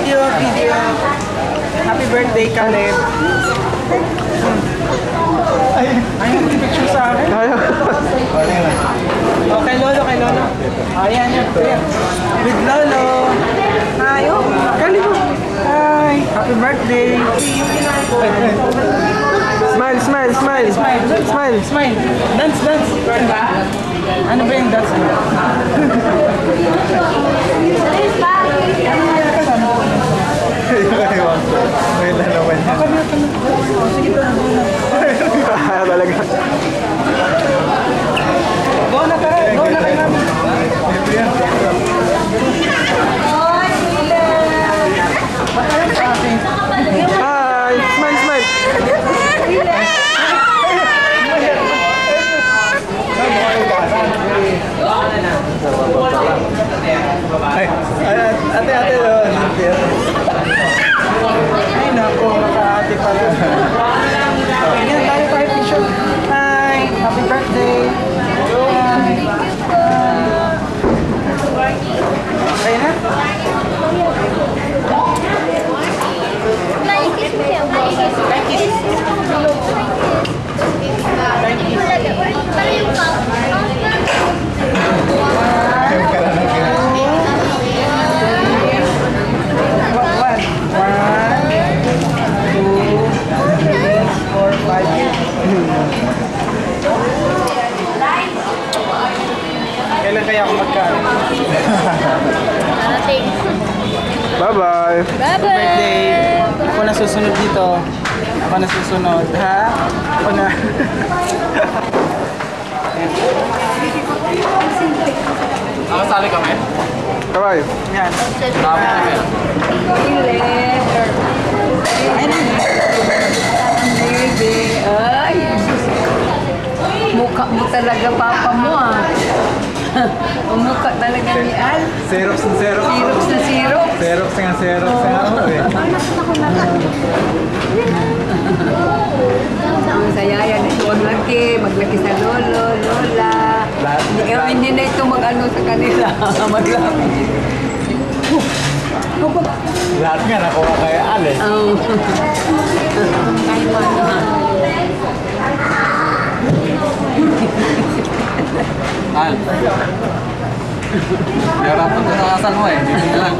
Video. Happy birthday, Caleb. Ayaw mo picture sa akin? Oh, kay Lolo. Ayan. With Lolo. Ayo. Caleb. Hi. Happy birthday. Smile. Dance. Ano ba yung dance? May lalawan yan. Sige pa. Talaga. Go na kay mami. Hi! Smile! Ay, ate, Ay, naku, naka-ate pala. Ayan, tayo picture. Hi, happy birthday. Hi. Okay na? Kailan kaya ako magkaroon? bye-bye! Birthday! Ako na susunod dito. Ha? Ako na. Nakasali kami? Kaway! Yan. Dami kami. Ay, mukha mo talaga papa mo ah. Ang mukha talaga ni Al. Xerox na Xerox. Xerox na Xerox. Xerox nga Xerox nga ako eh. Ang saya yan. Maglaki sa lolo, lola. Hindi na ito mag-ano sa kanila. Maglaki. Lahat nga nakuha kay Ale. Oh. Al. Meron pa sa kasal mo eh. Hindi lang.